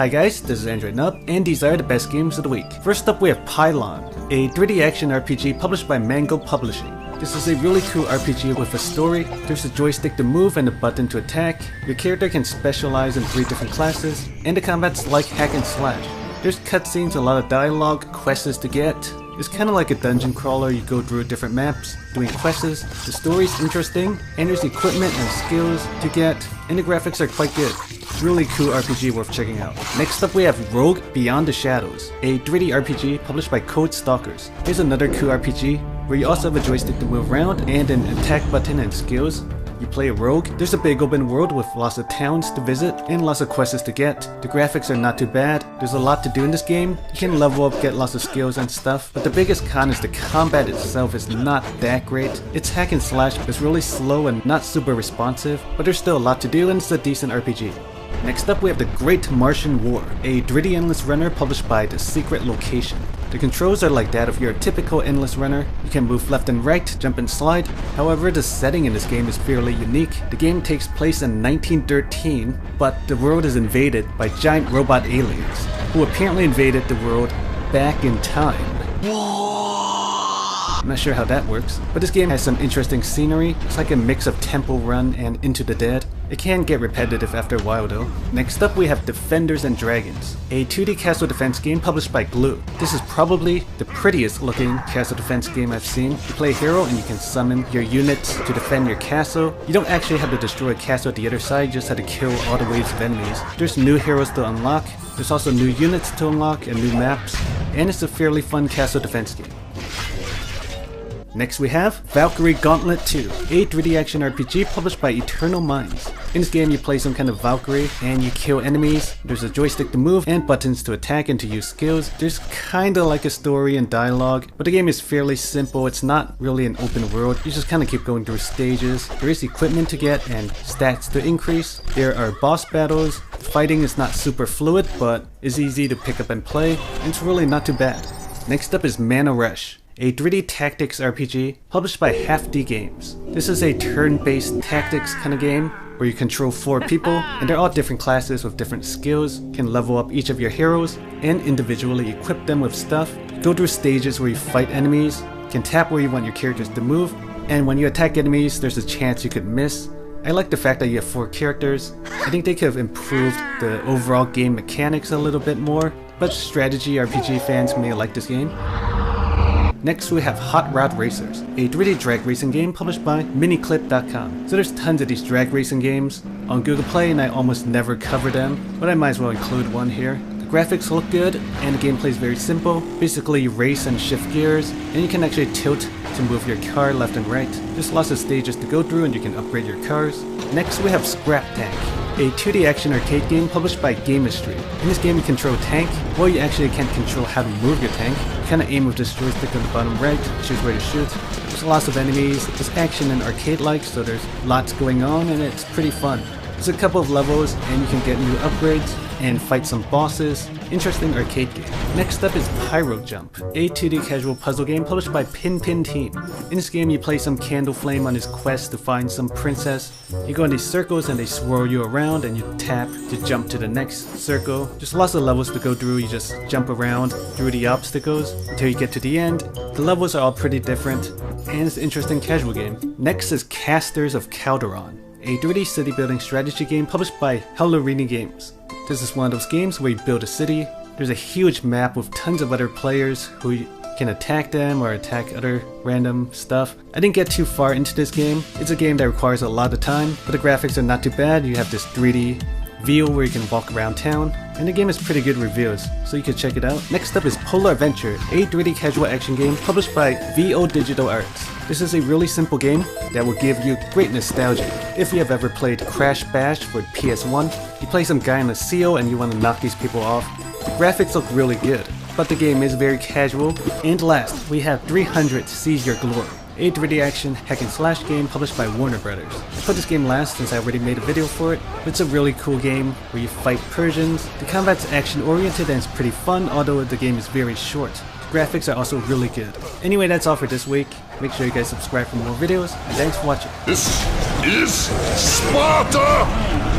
Hi guys, this is Android Nub, and these are the best games of the week. First up we have Pylon, a 3D action RPG published by Mango Publishing. This is a really cool RPG with a story. There's a joystick to move and a button to attack. Your character can specialize in 3 different classes, and the combat's like hack and slash. There's cutscenes, a lot of dialogue, quests to get. It's kinda like a dungeon crawler, you go through different maps, doing quests. The story's interesting, and there's equipment and skills to get, and the graphics are quite good. Really cool RPG worth checking out. Next up we have Rogue Beyond the Shadows, a 3D RPG published by Codestalkers. Here's another cool RPG, where you also have a joystick to move around, and an attack button and skills. You play a rogue. There's a big open world with lots of towns to visit and lots of quests to get. The graphics are not too bad. There's a lot to do in this game. You can level up, get lots of skills and stuff, but the biggest con is the combat itself is not that great. It's hack and slash, but it's really slow and not super responsive, but there's still a lot to do and it's a decent RPG. Next up we have the Great Martian War, a 3D endless runner published by TheSecretLocation. The controls are like that of your typical endless runner. You can move left and right, jump and slide. However, the setting in this game is fairly unique. The game takes place in 1913, but the world is invaded by giant robot aliens, who apparently invaded the world back in time. I'm not sure how that works, but this game has some interesting scenery. It's like a mix of Temple Run and Into the Dead. It can get repetitive after a while though. Next up we have Defenders and Dragons, a 2D castle defense game published by Glue. This is probably the prettiest looking castle defense game I've seen. You play a hero and you can summon your units to defend your castle. You don't actually have to destroy a castle at the other side, you just have to kill all the waves of enemies. There's new heroes to unlock, there's also new units to unlock and new maps, and it's a fairly fun castle defense game. Next we have Valkyrie Gauntlet 2, a 3D action RPG published by Eternal Minds. In this game you play some kind of Valkyrie and you kill enemies. There's a joystick to move and buttons to attack and to use skills. There's kinda like a story and dialogue, but the game is fairly simple. It's not really an open world. You just kinda keep going through stages. There is equipment to get and stats to increase. There are boss battles. Fighting is not super fluid, but is easy to pick up and play, and it's really not too bad. Next up is Mana Rush, a 3D tactics RPG published by Half D Games. This is a turn-based tactics kind of game where you control 4 people and they're all different classes with different skills, can level up each of your heroes and individually equip them with stuff, go through stages where you fight enemies, can tap where you want your characters to move, and when you attack enemies there's a chance you could miss. I like the fact that you have 4 characters. I think they could have improved the overall game mechanics a little bit more, but strategy RPG fans may like this game. Next we have Hot Rod Racers, a 3D drag racing game published by miniclip.com. So there's tons of these drag racing games on Google Play and I almost never cover them, but I might as well include one here. The graphics look good and the gameplay is very simple. Basically you race and shift gears and you can actually tilt to move your car left and right. There's lots of stages to go through and you can upgrade your cars. Next we have Scrap Tank, a 2D action arcade game published by Gamistry. In this game you control a tank. Well, you actually can't control how to move your tank. You kinda aim with this joystick on the bottom right, choose where to shoot. There's lots of enemies, it's action and arcade-like, so there's lots going on and it's pretty fun. There's a couple of levels and you can get new upgrades and fight some bosses. Interesting arcade game. Next up is Pyro Jump, a 2D casual puzzle game published by PINPIN team. In this game you play some Candle Flame on his quest to find some princess. You go in these circles and they swirl you around and you tap to jump to the next circle. There's lots of levels to go through, you just jump around through the obstacles until you get to the end. The levels are all pretty different and it's an interesting casual game. Next is Casters of Kalderon, a 3D city building strategy game published by Helmeni games. This is one of those games where you build a city. There's a huge map with tons of other players who can attack them or attack other random stuff. I didn't get too far into this game. It's a game that requires a lot of time, but the graphics are not too bad. You have this 3D view where you can walk around town, and the game has pretty good reviews, so you can check it out. Next up is Polar Adventure, a 3D casual action game published by VO Digital Arts. This is a really simple game that will give you great nostalgia. If you have ever played Crash Bash for PS1, you play some guy in a seal and you want to knock these people off. The graphics look really good, but the game is very casual. And last, we have 300 Seize Your Glory, a 3D action hack and slash game published by Warner Brothers. I put this game last since I already made a video for it, but it's a really cool game where you fight Persians. The combat's action oriented and it's pretty fun, although the game is very short. The graphics are also really good. Anyway, that's all for this week. Make sure you guys subscribe for more videos, and thanks for watching. This is Sparta!